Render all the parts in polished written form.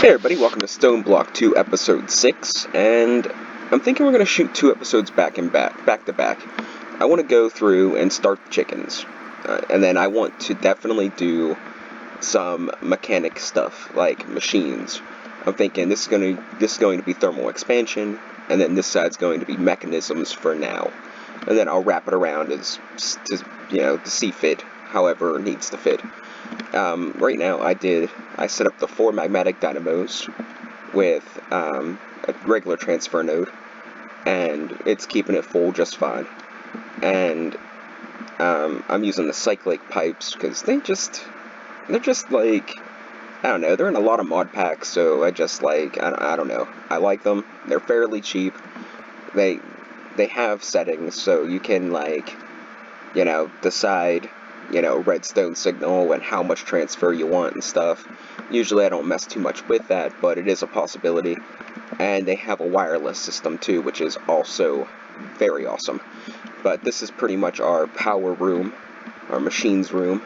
Hey everybody, welcome to Stone Block 2 Episode 6, and I'm thinking we're going to shoot 2 episodes back to back. I want to go through and start the chickens, and then I want to definitely do some mechanic stuff, like machines. I'm thinking this is going to be thermal expansion, and then this side's going to be mechanisms for now. And then I'll wrap it around as to see fit, however it needs to fit. Right now, I set up the 4 magmatic dynamos with a regular transfer node, and it's keeping it full just fine. And I'm using the cyclic pipes because they're just like, I don't know, they're in a lot of mod packs, so I don't know, I like them. They're fairly cheap. They have settings, so you can decide redstone signal and how much transfer you want and stuff. Usually I don't mess too much with that, but it is a possibility. And they have a wireless system too, which is also very awesome. But this is pretty much our power room, our machines room.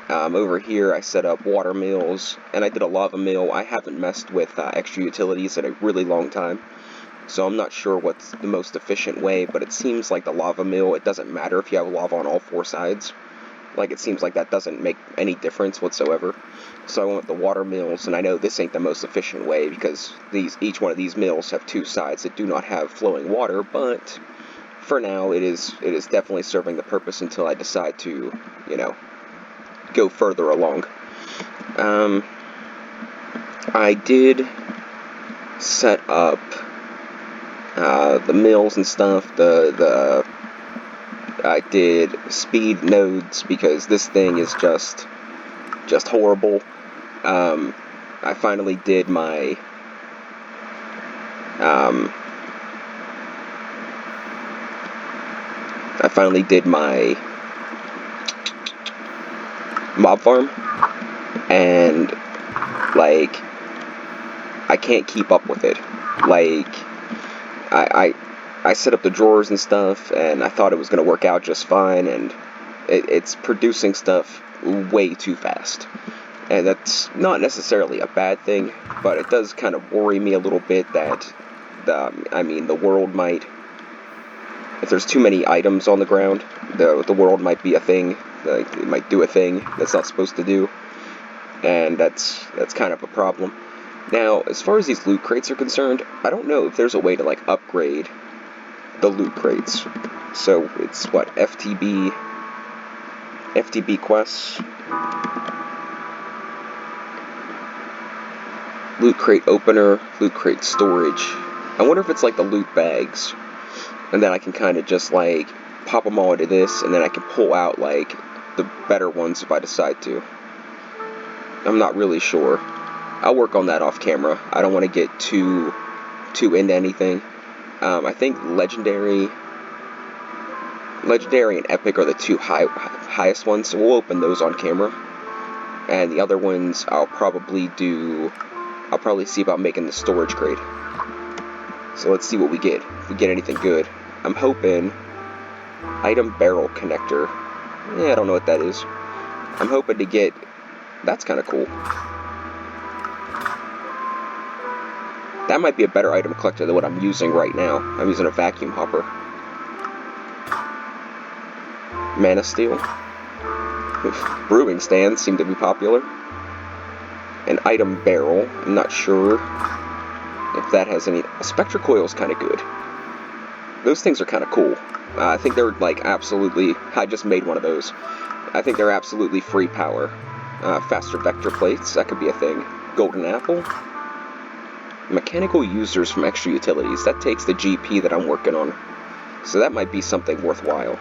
Over here I set up water mills, and I did a lava mill. I haven't messed with extra utilities in a really long time, so I'm not sure what's the most efficient way, but it seems like the lava mill, it doesn't matter if you have lava on all 4 sides. Like, it seems like that doesn't make any difference whatsoever. So I went with the water mills, and I know this ain't the most efficient way because each one of these mills have 2 sides that do not have flowing water, but for now it is definitely serving the purpose until I decide to, go further along. I did set up the mills and stuff, I did speed nodes because this thing is just horrible. I finally did my mob farm, and I can't keep up with it. I set up the drawers and stuff, and I thought it was going to work out just fine, and it's producing stuff way too fast. And that's not necessarily a bad thing, but it does kind of worry me a little bit that, the world might, if there's too many items on the ground, the world might be a thing, it might do a thing that's not supposed to do, and that's kind of a problem. Now, as far as these loot crates are concerned, I don't know if there's a way to, upgrade the loot crates. So, it's, what, FTB quests? Loot crate opener, loot crate storage. I wonder if it's like the loot bags, and then I can kind of just, pop them all into this, and then I can pull out, the better ones if I decide to. I'm not really sure. I'll work on that off camera. I don't want to get too into anything. I think Legendary and Epic are the 2 highest ones, so we'll open those on camera. And the other ones I'll probably see about making the storage crate. So let's see what we get. If we get anything good. I'm hoping item barrel connector. Yeah, I don't know what that is. I'm hoping to get... That's kind of cool. That might be a better item collector than what I'm using right now. I'm using a vacuum hopper. Mana steel. Brewing stands seem to be popular. An item barrel. I'm not sure if that has any... A Spectra coil is kind of good. Those things are kind of cool. I think they're absolutely... I just made one of those. I think they're absolutely free power. Faster vector plates, that could be a thing. Golden apple. Mechanical users from extra utilities. That takes the GP that I'm working on. So that might be something worthwhile.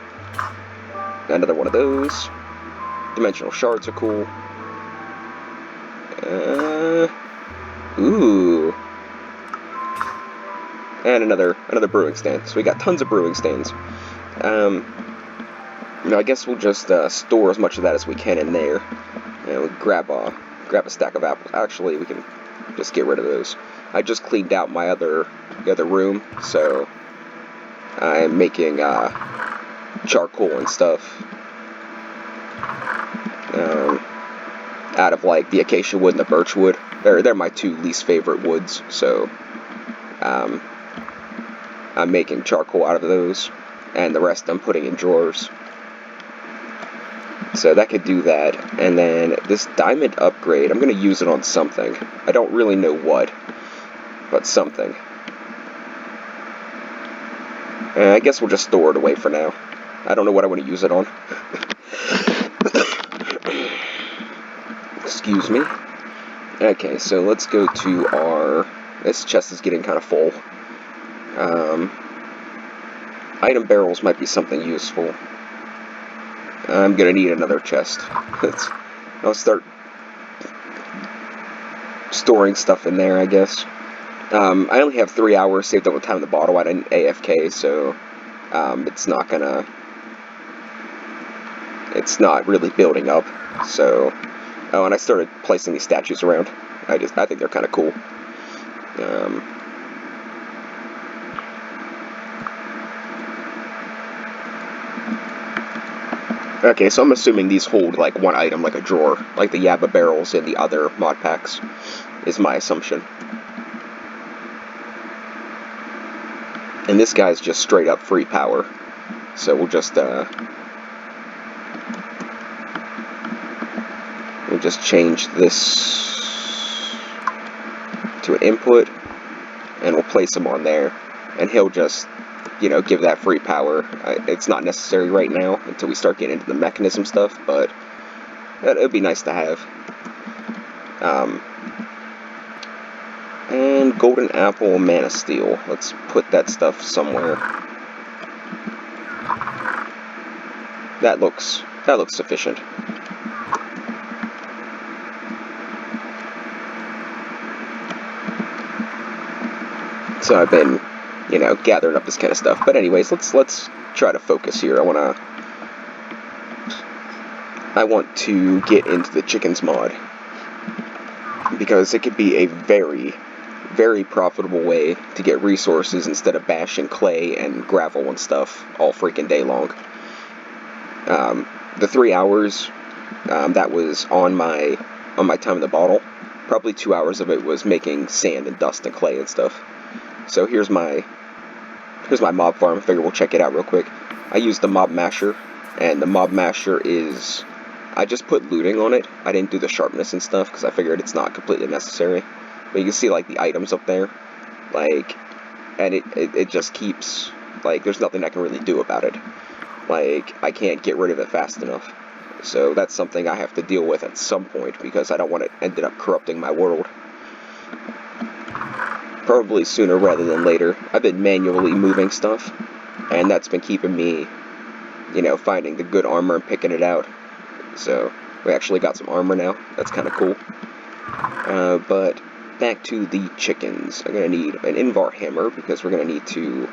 Another one of those. Dimensional shards are cool. Ooh. And another brewing stand. So we got tons of brewing stands. I guess we'll just store as much of that as we can in there. And we'll grab a stack of apples. Actually, we can just get rid of those. I just cleaned out the other room, so I'm making charcoal and stuff. out of like the acacia wood and the birch wood. They're my two least favorite woods, so I'm making charcoal out of those, and the rest I'm putting in drawers. So that could do that. And then this diamond upgrade, I'm going to use it on something. I don't really know what, but something. And I guess we'll just store it away for now. I don't know what I want to use it on. Excuse me. Okay, so let's go to our... This chest is getting kind of full. Item barrels might be something useful. I'm gonna need another chest. I'll start storing stuff in there, I guess. I only have 3 hours saved up with time in the bottle. I didn't AFK, so it's not really building up. So, oh, and I started placing these statues around. I think they're kind of cool. Okay, so I'm assuming these hold like one item, like a drawer, like the Yabba barrels in the other mod packs, is my assumption. And this guy's just straight up free power. So we'll just change this to an input, and we'll place him on there, and he'll just, give that free power. It's not necessary right now until we start getting into the mechanism stuff, but it would be nice to have. And golden apple, mana steel. Let's put that stuff somewhere. That looks sufficient. So I've been, gathering up this kind of stuff. But anyways, let's try to focus here. I want to get into the chickens mod, because it could be a very, very profitable way to get resources instead of bashing clay and gravel and stuff all freaking day long. The 3 hours that was on my time in the bottle, probably 2 hours of it was making sand and dust and clay and stuff. So here's my mob farm. I figure we'll check it out real quick. I used the mob masher, and the mob masher is, I just put looting on it. I didn't do the sharpness and stuff because I figured it's not completely necessary. But you can see like the items up there, like, and it just keeps, like, there's nothing I can really do about it. Like, I can't get rid of it fast enough. So that's something I have to deal with at some point, because I don't want it ended up corrupting my world. Probably sooner rather than later. I've been manually moving stuff, and that's been keeping me, finding the good armor and picking it out. So we actually got some armor now. That's kind of cool. But back to the chickens. I'm going to need an Invar hammer, because we're going to need to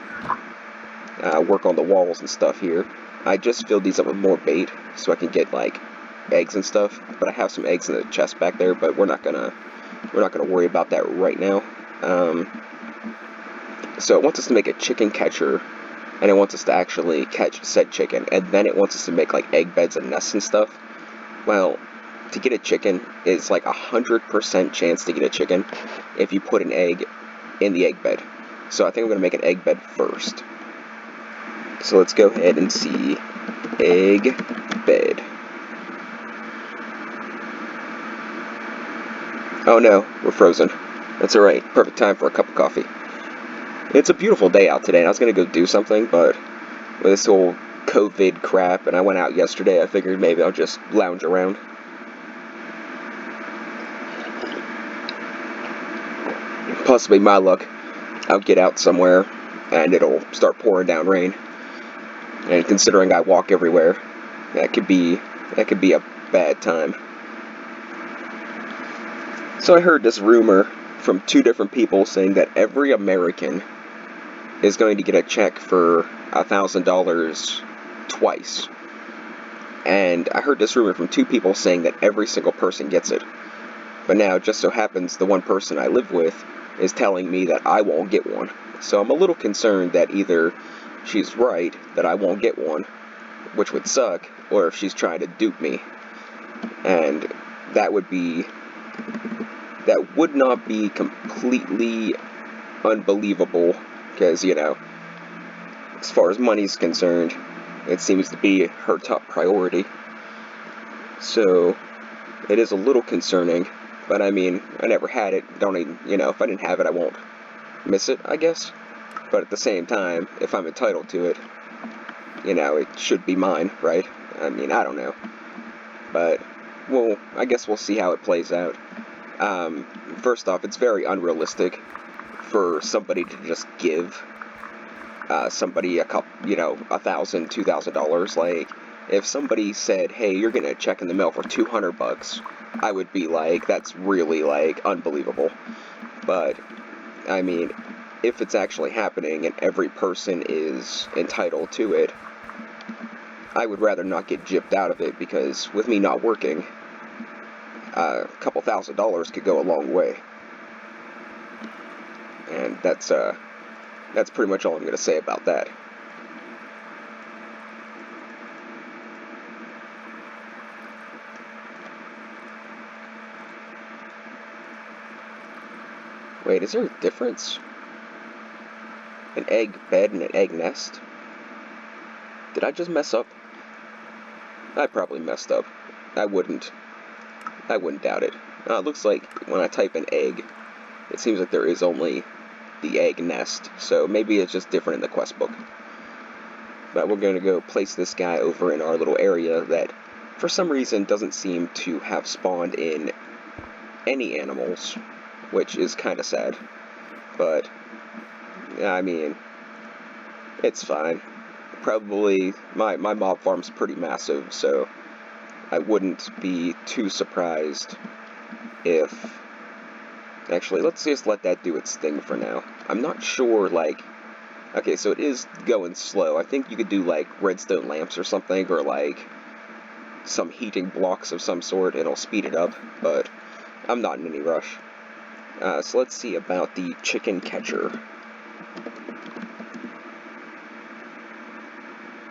work on the walls and stuff here. I just filled these up with more bait, so I can get, like, eggs and stuff. But I have some eggs in the chest back there, but we're not gonna worry about that right now. So it wants us to make a chicken catcher, and it wants us to actually catch said chicken, and then it wants us to make like egg beds and nests and stuff. Well, to get a chicken, it's like 100% chance to get a chicken if you put an egg in the egg bed. So I think I'm going to make an egg bed first. So let's go ahead and see egg bed. Oh no, we're frozen. That's alright, perfect time for a cup of coffee. It's a beautiful day out today, and I was going to go do something, but with this whole COVID crap, and I went out yesterday, I figured maybe I'll just lounge around. Possibly my luck, I'll get out somewhere, and it'll start pouring down rain. And considering I walk everywhere, that could be a bad time. So I heard this rumor from 2 different people saying that every American is going to get a check for $1,000 twice. And I heard this rumor from 2 people saying that every single person gets it. But now, it just so happens, the one person I live with is telling me that I won't get one. So I'm a little concerned that either she's right, that I won't get one, which would suck, or if she's trying to dupe me. And that would not be completely unbelievable, because, as far as money's concerned, it seems to be her top priority. So, it is a little concerning, but I mean, I never had it, don't even, if I didn't have it, I won't miss it, I guess. But at the same time, if I'm entitled to it, it should be mine, right? I mean, I don't know. But, well, I guess we'll see how it plays out. First off, it's very unrealistic for somebody to just give somebody a couple, $1,000, $2,000. Like, if somebody said, "Hey, you're getting a check in the mail for $200," I would be like, "That's really unbelievable." But I mean, if it's actually happening and every person is entitled to it, I would rather not get gypped out of it, because with me not working, a couple $1,000s could go a long way. And that's pretty much all I'm going to say about that. Wait, is there a difference? An egg bed and an egg nest? Did I just mess up? I probably messed up. I wouldn't doubt it. It looks like when I type in egg, it seems like there is only the egg nest, so maybe it's just different in the quest book. But we're going to go place this guy over in our little area that, for some reason, doesn't seem to have spawned in any animals, which is kind of sad. But, I mean, it's fine. Probably, my mob farm's pretty massive, so I wouldn't be too surprised if... Actually, let's just let that do its thing for now. I'm not sure, okay, so it is going slow. I think you could do, redstone lamps or something, or, some heating blocks of some sort. It'll speed it up, but I'm not in any rush. So let's see about the chicken catcher.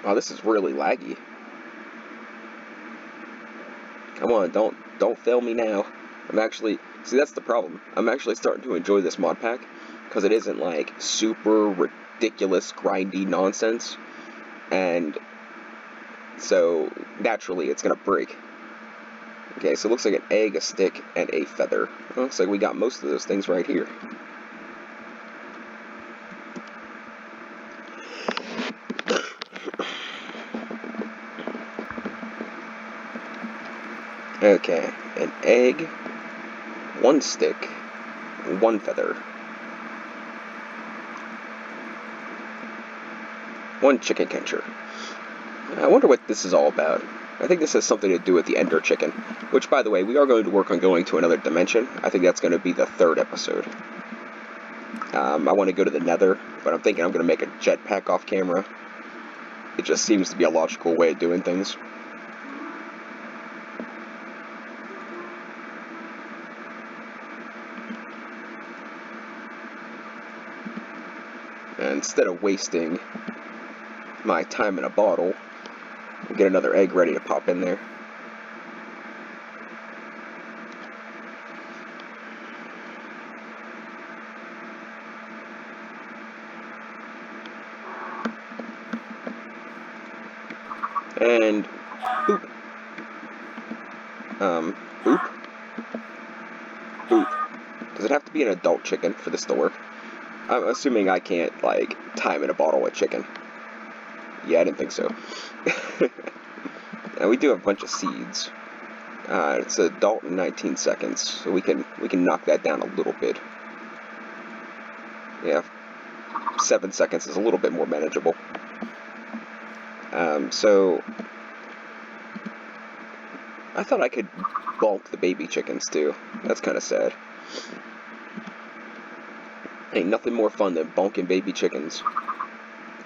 Wow, this is really laggy. Come on, don't fail me now. See, that's the problem. I'm actually starting to enjoy this mod pack, because it isn't, super ridiculous, grindy nonsense, and so, naturally, it's gonna break. Okay, so it looks like an egg, a stick, and a feather. It looks like we got most of those things right here. Okay, an egg, one stick, one feather, one chicken catcher. I wonder what this is all about. I think this has something to do with the Ender chicken, which, by the way, we are going to work on going to another dimension. I think that's going to be the 3rd episode. I want to go to the Nether, but I'm thinking I'm going to make a jetpack off camera. It just seems to be a logical way of doing things. And instead of wasting my time in a bottle, we'll get another egg ready to pop in there. And boop. Boop. Boop. Does it have to be an adult chicken for this to work? I'm assuming I can't, time in a bottle with chicken. Yeah, I didn't think so. And we do have a bunch of seeds. It's adult in 19 seconds, so we can knock that down a little bit. Yeah, 7 seconds is a little bit more manageable. So I thought I could bulk the baby chickens too. That's kind of sad. Ain't nothing more fun than bonking baby chickens.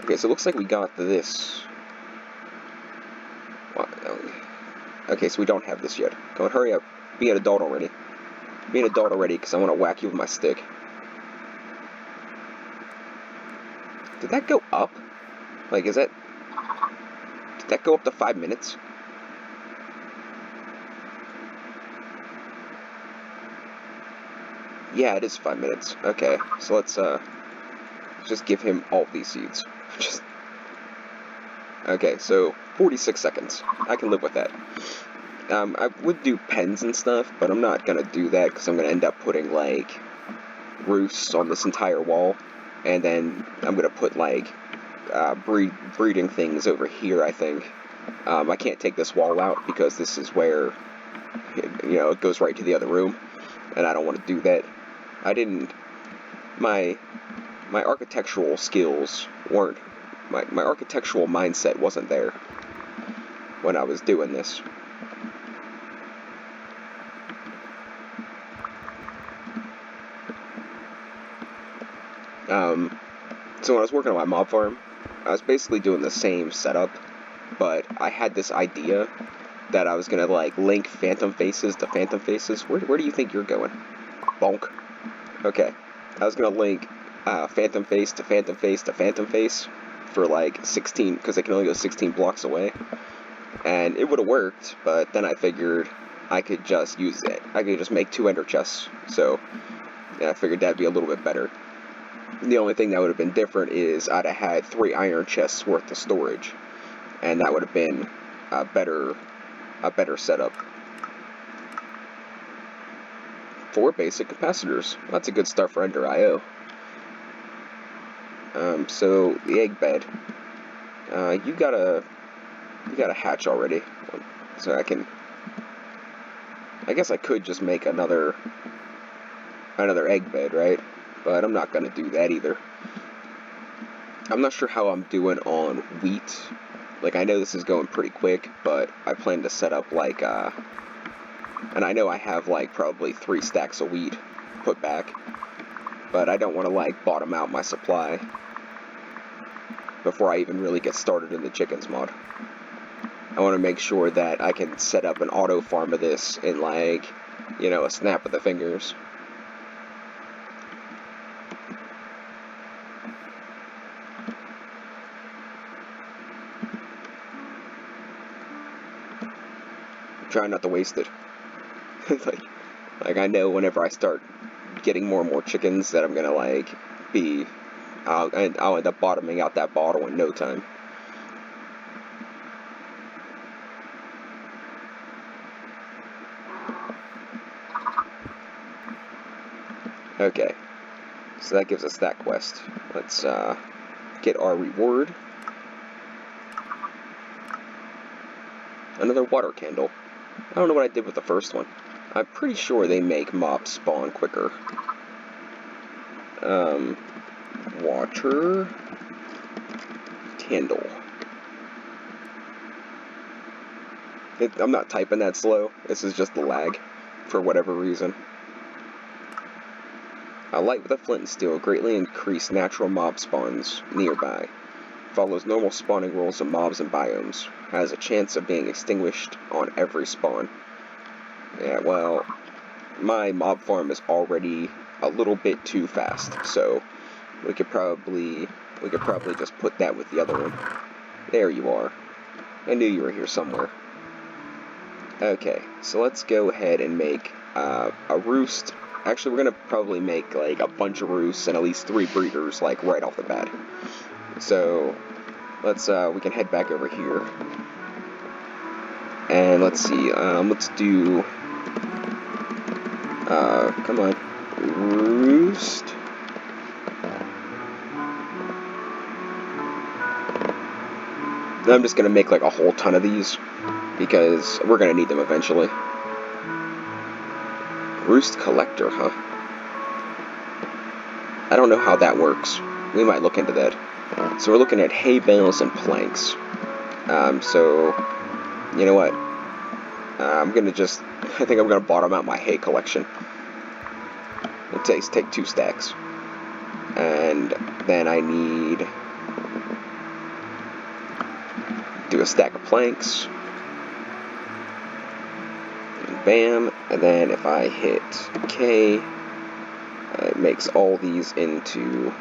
Okay, so it looks like we got this. Okay, so we don't have this yet. Come on, hurry up. Be an adult already. Be an adult already, because I want to whack you with my stick. Did that go up? Did that go up to 5 minutes? Yeah, it is 5 minutes. Okay, so let's just give him all these seeds. Just okay, so 46 seconds. I can live with that. I would do pens and stuff, but I'm not gonna do that because I'm gonna end up putting like roosts on this entire wall, and then I'm gonna put like breeding things over here. I think I can't take this wall out because this is where it goes right to the other room, and I don't want to do that. I didn't my architectural skills weren't my architectural mindset wasn't there when I was doing this. So when I was working on my mob farm, I was basically doing the same setup, but I had this idea that I was gonna like link phantom faces to phantom faces. Where do you think you're going? Bonk. Okay, I was gonna link phantom face to phantom face to phantom face for like 16, because they can only go 16 blocks away, and it would have worked. But then I figured I could just use it. I could just make 2 ender chests. So yeah, I figured that'd be a little bit better. The only thing that would have been different is I'd have had 3 iron chests worth of storage, and that would have been a better setup. 4 basic capacitors. That's a good start for Ender IO. So the egg bed. You got a hatch already, so I guess I could just make another egg bed, right? But I'm not gonna do that either. I'm not sure how I'm doing on wheat. Like, I know this is going pretty quick, but I plan to set up like and I know I have like probably 3 stacks of wheat put back, but I don't want to like bottom out my supply before I even really get started in the chickens mod. I want to make sure that I can set up an auto farm of this in like, a snap of the fingers. Try not to waste it. like I know whenever I start getting more and more chickens that I'm gonna like I'll end up bottoming out that bottle in no time. Okay, so that gives us that quest. Let's get our reward. Another water candle. I don't know what I did with the first one. I'm pretty sure they make mobs spawn quicker. Water candle. I'm not typing that slow. This is just the lag, for whatever reason. A light with a flint and steel greatly increased natural mob spawns nearby. Follows normal spawning rules of mobs and biomes. Has a chance of being extinguished on every spawn. Yeah, well, my mob farm is already a little bit too fast, so we could probably just put that with the other one. There you are. I knew you were here somewhere. Okay, so let's go ahead and make a roost. Actually, we're gonna probably make like a bunch of roosts and at least 3 breeders, like right off the bat. So let's we can head back over here, and let's see. Let's do. Come on, roost. I'm just gonna make like a whole ton of these because we're gonna need them eventually. Roost Collector, huh? I don't know how that works. We might look into that. So we're looking at hay bales and planks. So, you know what? I think I'm gonna bottom out my hay collection. It take 2 stacks. And then I need do a stack of planks. And bam. And then if I hit K, it makes all these into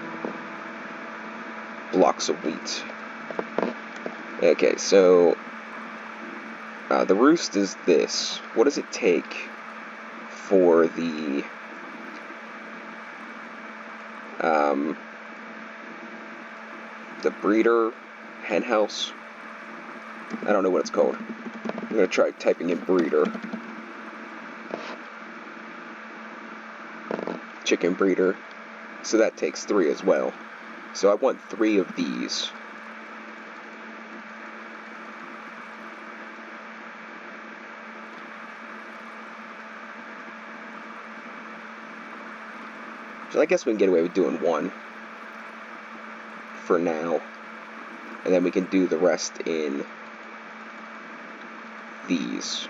blocks of wheat. Okay, so the roost is this. What does it take for the The breeder hen house. I don't know what it's called. I'm going to try typing in breeder. Chicken breeder. So that takes 3 as well. So I want 3 of these. So I guess we can get away with doing 1 for now. And then we can do the rest in these.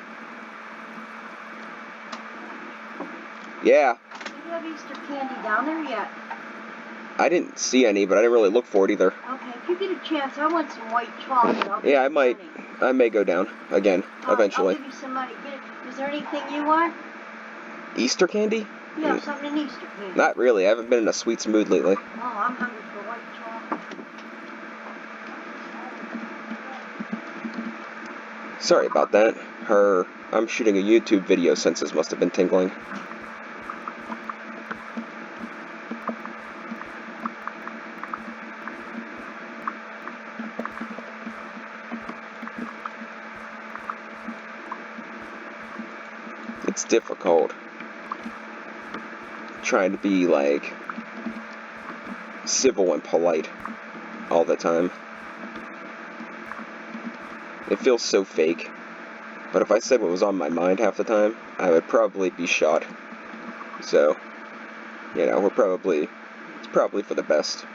Yeah. Do you have Easter candy down there yet? I didn't see any, but I didn't really look for it either. Okay, if you get a chance, I want some white chocolate. Yeah, I might. I may go down again eventually. I'll give you some money. Is there anything you want? Easter candy? Yeah, something in Easter candy. Not really. I haven't been in a sweets mood lately. Oh, I'm hungry for white chocolate. Sorry about that. I'm shooting a YouTube video, senses must have been tingling. It's difficult trying to be, like, civil and polite all the time. It feels so fake. But if I said what was on my mind half the time, I would probably be shot. So, you know, it's probably for the best.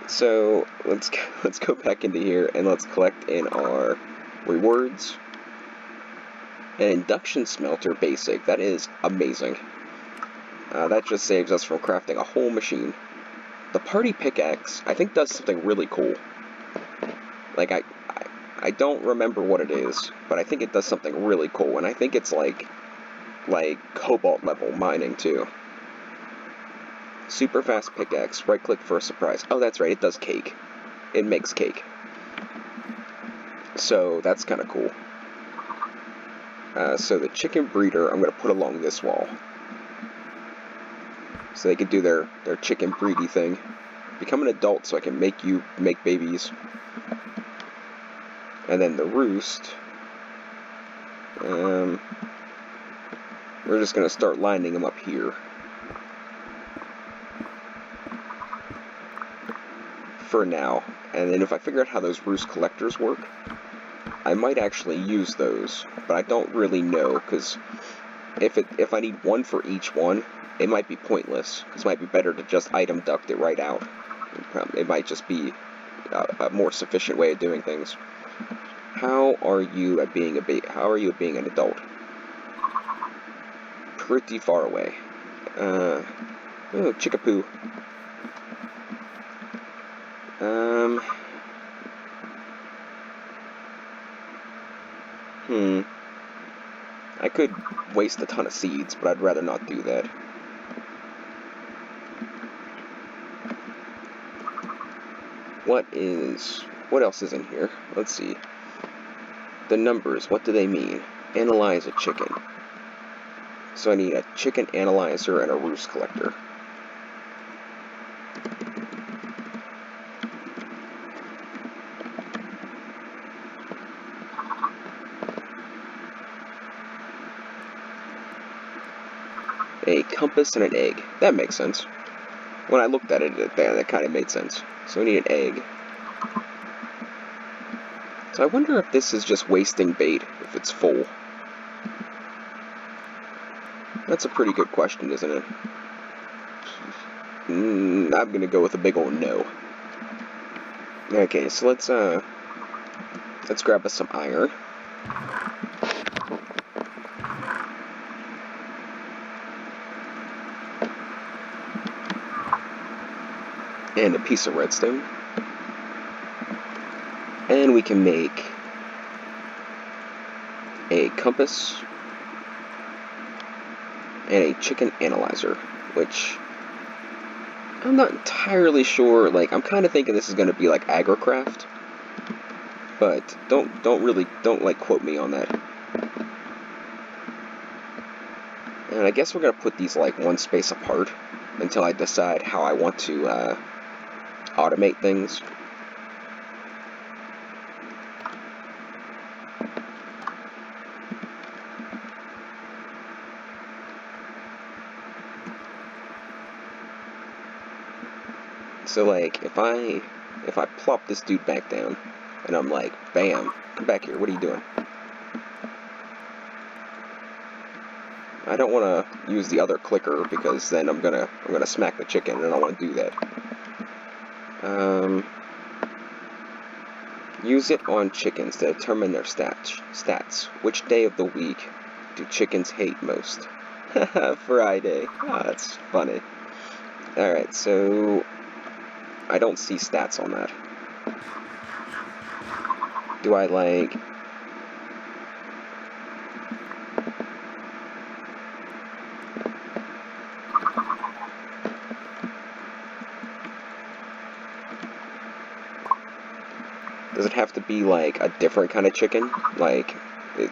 So, let's go back into here and let's collect in our rewards. An Induction Smelter Basic, that is amazing. That just saves us from crafting a whole machine. The Party Pickaxe, I think, does something really cool. Like, I don't remember what it is, but I think it does something really cool, and I think it's like cobalt level mining too. Super fast pickaxe, right click for a surprise. Oh, that's right, it does cake. It makes cake. So that's kind of cool. So the chicken breeder I'm going to put along this wall. So they can do their chicken breedy thing. Become an adult so I can make babies. And then the roost, we're just going to start lining them up here. For now. And then if I figure out how those Roost Collectors work, I might actually use those, but I don't really know, because if I need 1 for each one, it might be pointless, because it might be better to just item duct it right out. It might just be a more sufficient way of doing things. How are you at being an adult? Pretty far away. Oh, Chickapoo. I could waste a ton of seeds, but I'd rather not do that. What else is in here? Let's see. The numbers, what do they mean? Analyze a chicken. So I need a chicken analyzer and a Roost Collector. A compass and an egg. That makes sense. When I looked at it, that kind of made sense. So we need an egg. So I wonder if this is just wasting bait, if it's full. That's a pretty good question, isn't it? I'm gonna go with a big old no. Okay, so let's grab us some iron. And a piece of redstone. And we can make a compass and a chicken analyzer, which I'm not entirely sure. Like, I'm kind of thinking this is going to be like agricraft, but don't like quote me on that. And I guess we're going to put these like 1 space apart, until I decide how I want to automate things. So like, if I plop this dude back down, and I'm like, bam, come back here, what are you doing? I don't want to use the other clicker because then I'm gonna smack the chicken, and I don't want to do that. Use it on chickens to determine their stats. Which day of the week do chickens hate most? Friday. Ah, that's funny. Alright, so I don't see stats on that. Do I like... Does it have to be like a different kind of chicken? Like,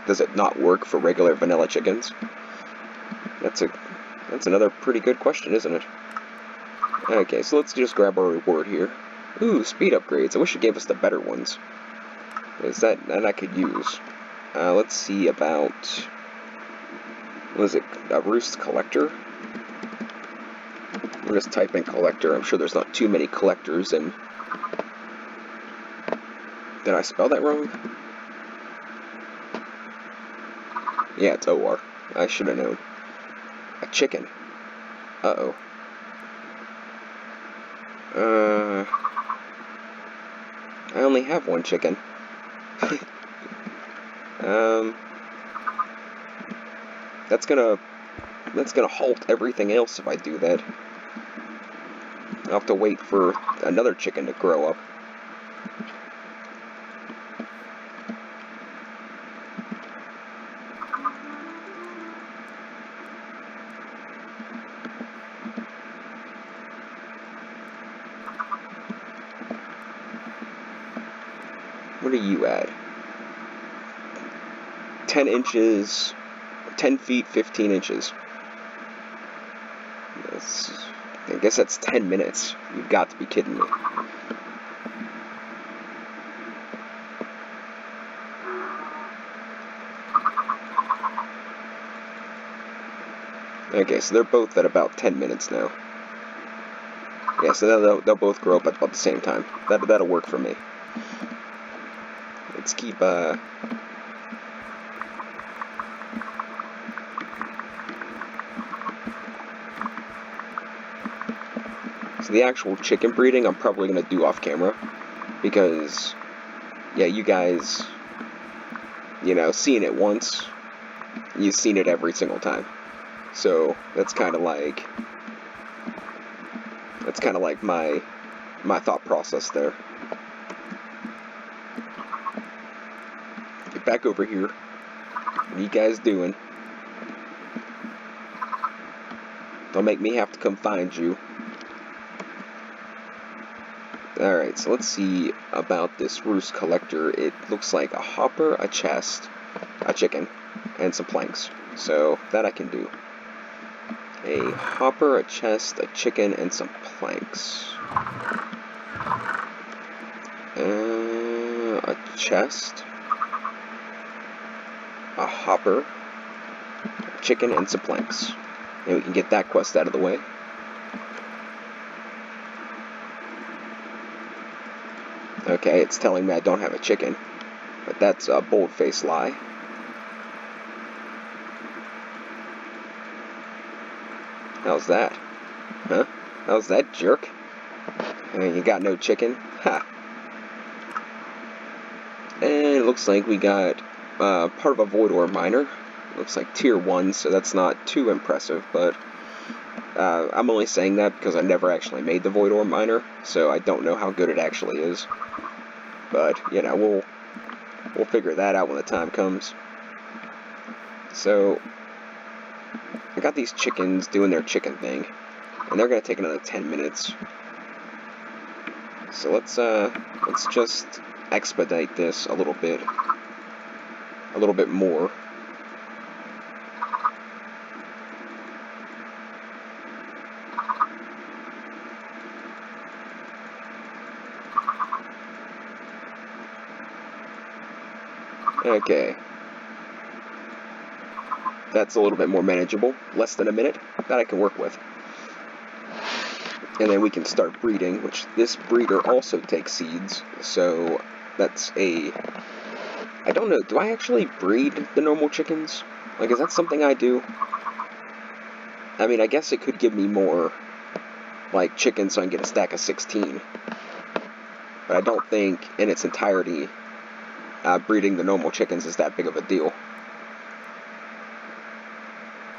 does it not work for regular vanilla chickens? That's another pretty good question, isn't it? Okay, so let's just grab our reward here. Ooh, speed upgrades. I wish it gave us the better ones. Is that I could use? Let's see about... What is it? A Roost Collector? We'll just type in collector. I'm sure there's not too many collectors, and... Did I spell that wrong? Yeah, it's OR. I should have known. A chicken. Uh-oh. I only have one chicken. That's gonna halt everything else if I do that. I'll have to wait for another chicken to grow up. What are you at? 10 inches, 10 feet, 15 inches. I guess that's 10 minutes. You've got to be kidding me. Okay, so they're both at about 10 minutes now. Yeah, so they'll both grow up at about the same time. That'll work for me. Let's keep, So the actual chicken breeding I'm probably going to do off camera. Because, yeah, you guys, seen it once, you've seen it every single time. So that's kind of like my thought process there. Get back over here. What are you guys doing? Don't make me have to come find you. Alright, so let's see about this Roost Collector. It looks like a hopper, a chest, a chicken, and some planks. So that I can do. A hopper, a chest, a chicken, and some planks. A chest, a hopper, a chicken, and some planks. And we can get that quest out of the way. Okay, it's telling me I don't have a chicken, but that's a bold-faced lie. How's that? Huh? How's that, jerk? You got no chicken? Ha! And it looks like we got part of a void ore miner. Looks like tier 1, so that's not too impressive, but I'm only saying that because I never actually made the void ore miner, so I don't know how good it actually is. But, we'll figure that out when the time comes. So, I got these chickens doing their chicken thing, and they're gonna take another 10 minutes. So let's just expedite this a little bit more. Okay. That's a little bit more manageable. Less than a minute. That I can work with. And then we can start breeding, which this breeder also takes seeds. So that's a... I don't know. Do I actually breed the normal chickens? Like, is that something I do? I mean, I guess it could give me more, like, chickens so I can get a stack of 16. But I don't think, in its entirety, breeding the normal chickens is that big of a deal.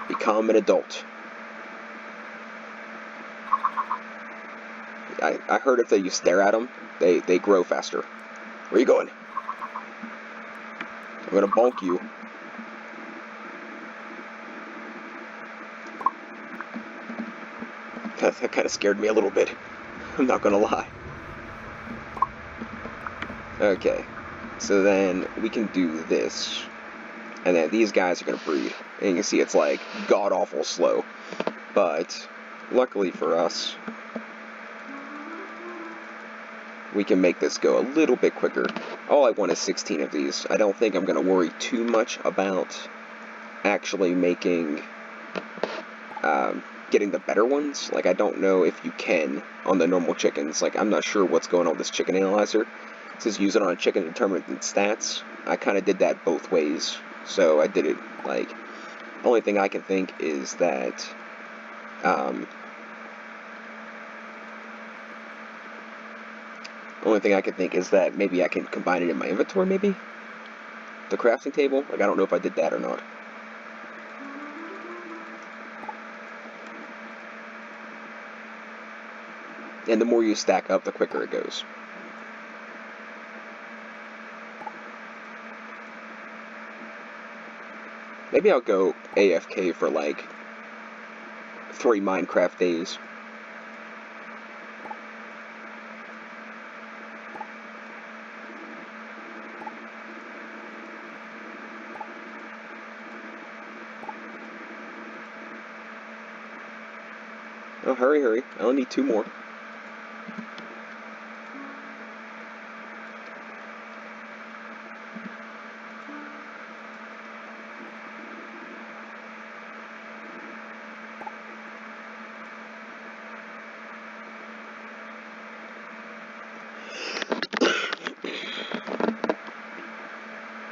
Become an adult. I heard if you stare at them, they grow faster. Where you going? I'm gonna bonk you. That kind of scared me a little bit. I'm not gonna lie. Okay, so then we can do this. And then these guys are gonna breed. And you can see it's like god-awful slow. But luckily for us, we can make this go a little bit quicker. All I want is 16 of these. I don't think I'm going to worry too much about actually making, getting the better ones. Like, I don't know if you can on the normal chickens. Like, I'm not sure what's going on with this chicken analyzer. It says use it on a chicken to determine its stats. I kind of did that both ways. So I did it, like, the only thing I can think is that, maybe I can combine it in my inventory, maybe? The crafting table? Like, I don't know if I did that or not. And the more you stack up, the quicker it goes. Maybe I'll go AFK for, like, 3 Minecraft days. Oh, hurry, hurry. I only need 2 more.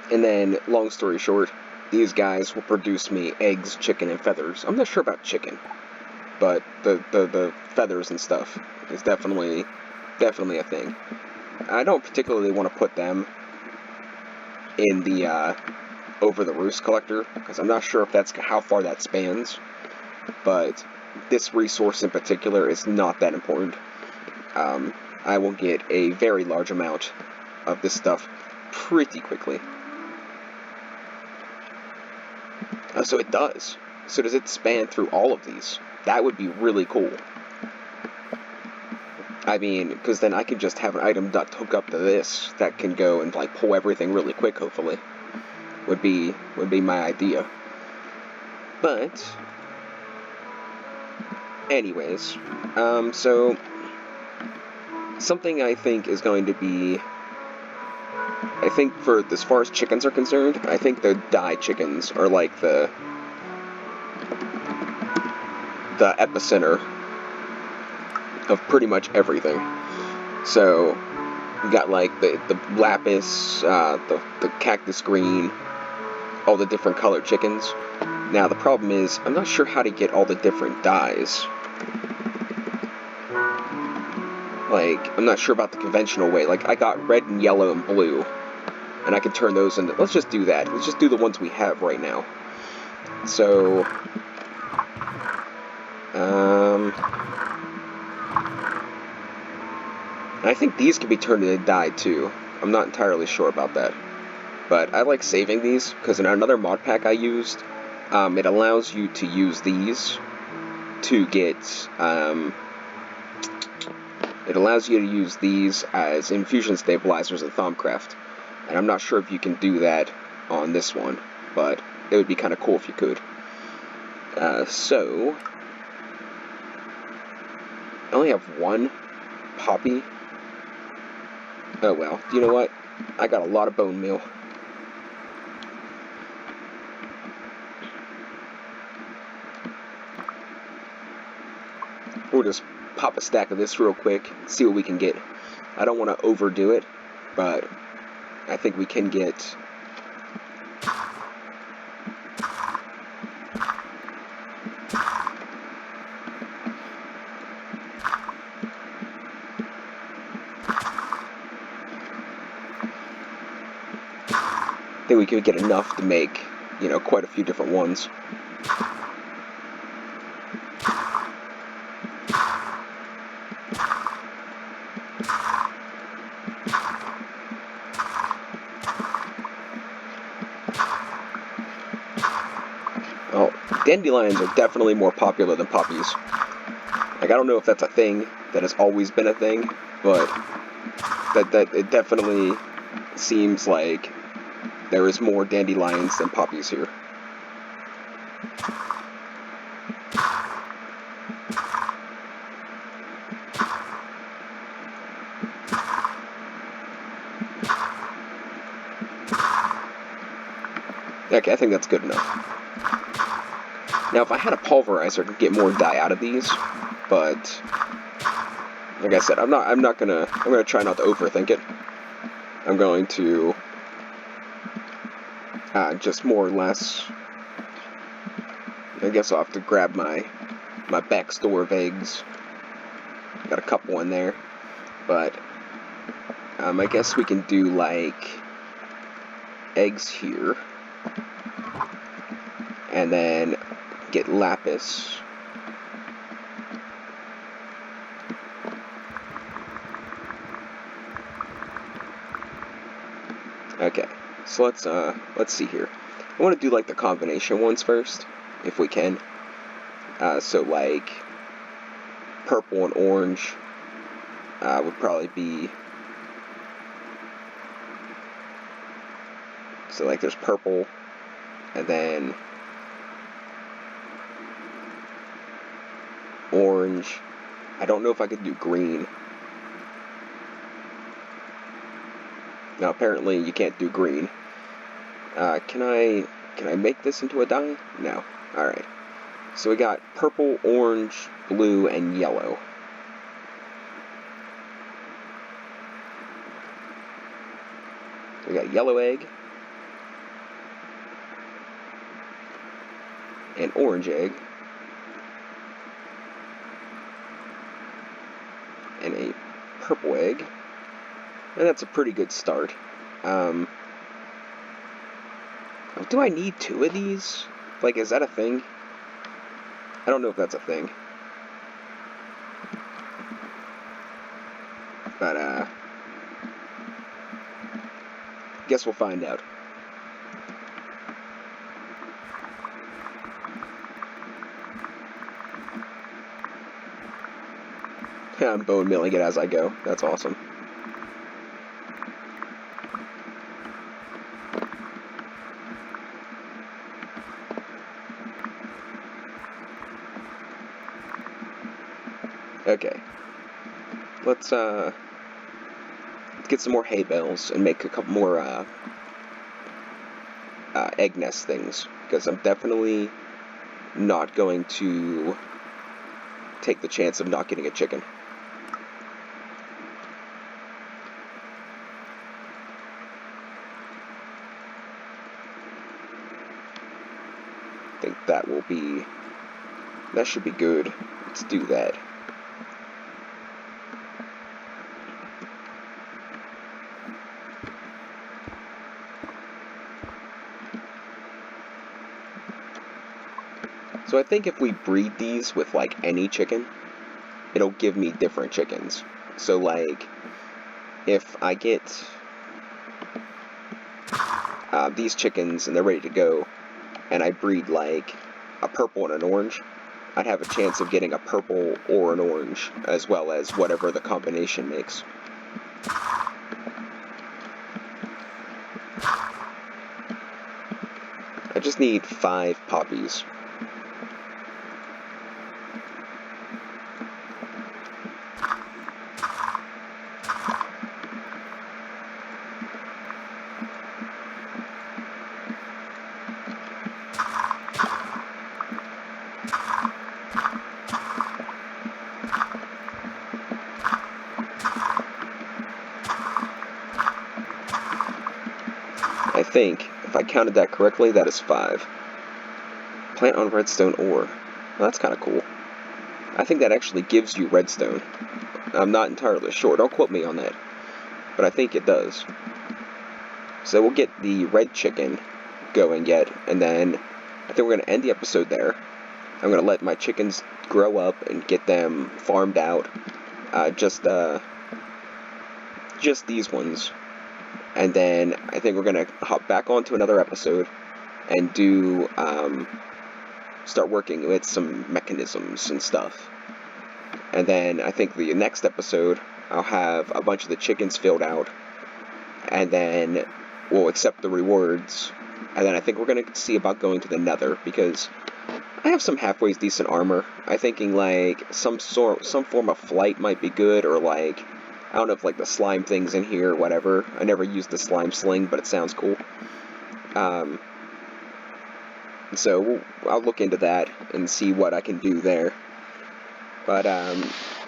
And then, long story short, these guys will produce me eggs, chicken, and feathers. I'm not sure about chicken, but the feathers and stuff is definitely a thing. I don't particularly want to put them in the over the Roost Collector, because I'm not sure if that's how far that spans, but this resource in particular is not that important. I will get a very large amount of this stuff pretty quickly. So it does. So does it span through all of these? That would be really cool. I mean, because then I could just have an item duct hook up to this that can go and like pull everything really quick, hopefully. Would be my idea. But anyways, so something I think is going to be, I think for as far as chickens are concerned, I think the dye chickens are like the epicenter of pretty much everything. So we got like the lapis, the cactus green, all the different colored chickens. Now the problem is I'm not sure how to get all the different dyes. Like, I'm not sure about the conventional way. Like, I got red and yellow and blue, and I can turn those into... Let's just do that. Let's just do the ones we have right now. So, I think these can be turned into dye, too. I'm not entirely sure about that. But I like saving these, because in another mod pack I used, it allows you to use these to get... it allows you to use these as infusion stabilizers in Thaumcraft. And I'm not sure if you can do that on this one, but it would be kind of cool if you could. So, I only have 1 poppy. Oh well, you know what? I got a lot of bone meal. We'll just pop a stack of this real quick, see what we can get. I don't want to overdo it, but I think we can get... I think we could get enough to make, you know, quite a few different ones. Oh, dandelions are definitely more popular than poppies. Like, I don't know if that's a thing that has always been a thing, but that it definitely seems like there is more dandelions than poppies here. Okay, I think that's good enough. Now, if I had a pulverizer, I could get more dye out of these, but like I said, I'm gonna try not to overthink it. I'm going to just more or less, I guess I'll have to grab my back store of eggs. Got a couple in there, but I guess we can do like eggs here, and then get lapis. Okay, so let's see here. I want to do like the combination ones first, if we can. So like purple and orange would probably be. So like there's purple, and then orange. I don't know if I could do green. Now apparently you can't do green. Can I make this into a dye? No. Alright. So we got purple, orange, blue, and yellow. We got yellow egg, an orange egg, and a purple egg. And that's a pretty good start. Do I need 2 of these? Like, is that a thing? I don't know if that's a thing. But, guess we'll find out. I'm bone milling it as I go. That's awesome. Okay. Let's get some more hay bales and make a couple more egg nest things, because I'm definitely not going to take the chance of not getting a chicken. I think that should be good. Let's do that. So I think if we breed these with like any chicken, it'll give me different chickens. So like, if I get these chickens and they're ready to go, and I breed like a purple and an orange, I'd have a chance of getting a purple or an orange, as well as whatever the combination makes. I just need 5 poppies. think, if I counted that correctly, that is 5. Plant on redstone ore. Well, that's kind of cool. I think that actually gives you redstone. I'm not entirely sure. Don't quote me on that. But I think it does. So we'll get the red chicken going yet, and then I think we're going to end the episode there. I'm going to let my chickens grow up and get them farmed out. Just these ones. And then I think we're going to hop back onto another episode and do, start working with some mechanisms and stuff. And then I think the next episode, I'll have a bunch of the chickens filled out. And then we'll accept the rewards. And then I think we're going to see about going to the Nether, because I have some halfway decent armor. I'm thinking like some form of flight might be good, or like, I don't know if like the slime thing's in here or whatever. I never used the slime sling, but it sounds cool. So I'll look into that and see what I can do there. But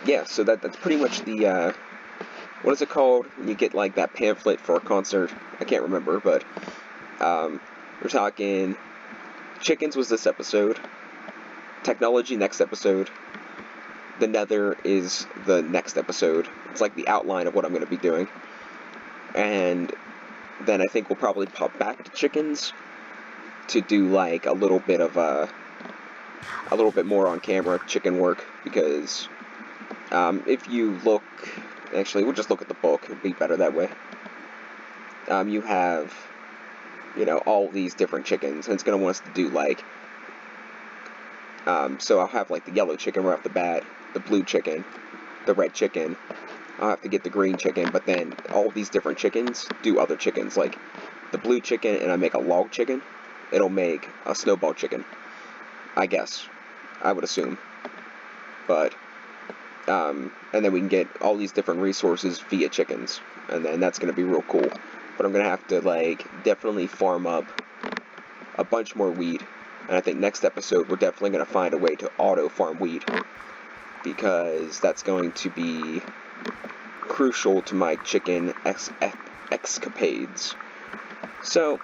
yeah, so that's pretty much the what is it called when you get like that pamphlet for a concert? I can't remember, but we're talking chickens was this episode, technology next episode, the Nether is the next episode. It's like the outline of what I'm going to be doing. And then I think we'll probably pop back to chickens to do like a little bit more on camera chicken work, because if you look, actually we'll just look at the book, it'd be better that way. You have, all these different chickens, and it's going to want us to do like, so I'll have like the yellow chicken right off the bat, the blue chicken, the red chicken, I'll have to get the green chicken, but then all these different chickens do other chickens, like the blue chicken, and I make a log chicken, it'll make a snowball chicken, I guess, I would assume, but, and then we can get all these different resources via chickens, and then that's going to be real cool, but I'm going to have to, like, definitely farm up a bunch more weed, and I think next episode we're definitely going to find a way to auto-farm weed, because that's going to be crucial to my chicken escapades. So,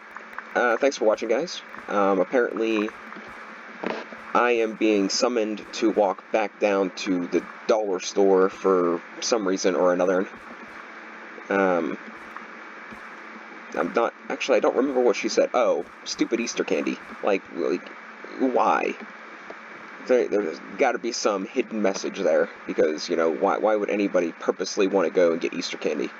thanks for watching, guys. Apparently, I am being summoned to walk back down to the dollar store for some reason or another. I'm not, actually, I don't remember what she said. Oh, stupid Easter candy. Like why? There's got to be some hidden message there, because, why would anybody purposely want to go and get Easter candy?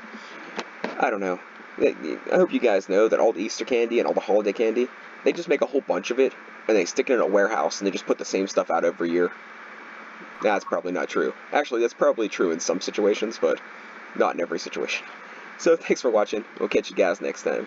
I don't know. I hope you guys know that all the Easter candy and all the holiday candy, they just make a whole bunch of it, and they stick it in a warehouse, and they just put the same stuff out every year. That's probably not true. Actually, that's probably true in some situations, but not in every situation. So, thanks for watching. We'll catch you guys next time.